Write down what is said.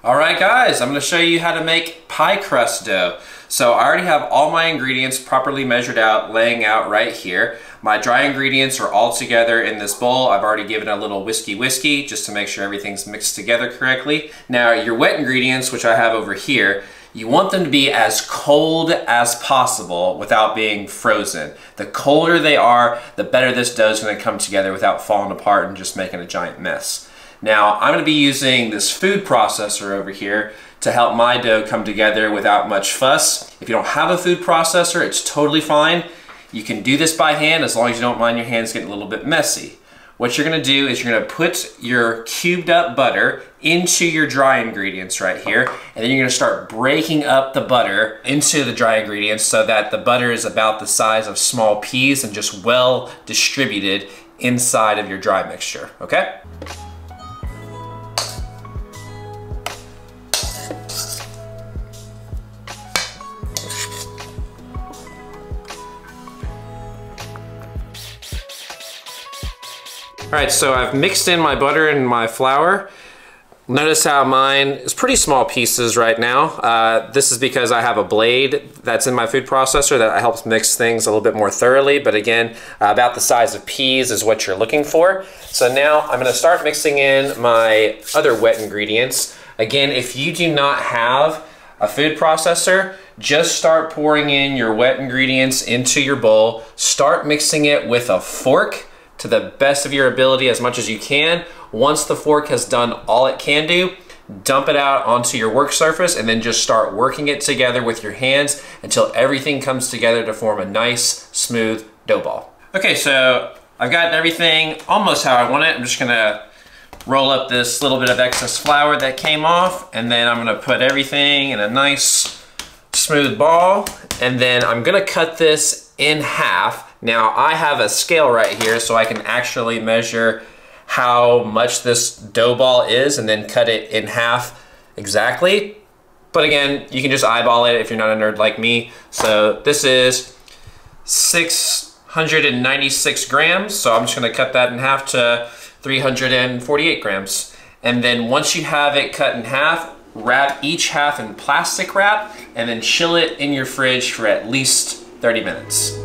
Alright guys, I'm going to show you how to make pie crust dough. So I already have all my ingredients properly measured out, laying out right here. My dry ingredients are all together in this bowl. I've already given it a little whiskey just to make sure everything's mixed together correctly. Now your wet ingredients, which I have over here, you want them to be as cold as possible without being frozen. The colder they are, the better this dough is going to come together without falling apart and just making a giant mess. Now, I'm going to be using this food processor over here to help my dough come together without much fuss. If you don't have a food processor, it's totally fine. You can do this by hand as long as you don't mind your hands getting a little bit messy. What you're going to do is you're going to put your cubed up butter into your dry ingredients right here, and then you're going to start breaking up the butter into the dry ingredients so that the butter is about the size of small peas and just well distributed inside of your dry mixture, okay? Alright, so I've mixed in my butter and my flour. Notice how mine is pretty small pieces right now. This is because I have a blade that's in my food processor that helps mix things a little bit more thoroughly, but again, about the size of peas is what you're looking for. So now I'm going to start mixing in my other wet ingredients. Again, if you do not have a food processor, just start pouring in your wet ingredients into your bowl. Start mixing it with a fork to the best of your ability as much as you can. Once the fork has done all it can do, dump it out onto your work surface and then just start working it together with your hands until everything comes together to form a nice, smooth dough ball. Okay, so I've got everything almost how I want it. I'm just gonna roll up this little bit of excess flour that came off, and then I'm gonna put everything in a nice, smooth ball, and then I'm gonna cut this in half. Now I have a scale right here so I can actually measure how much this dough ball is and then cut it in half exactly. But again, you can just eyeball it if you're not a nerd like me. So this is 696 grams. So I'm just gonna cut that in half to 348 grams. And then once you have it cut in half, wrap each half in plastic wrap and then chill it in your fridge for at least 30 minutes.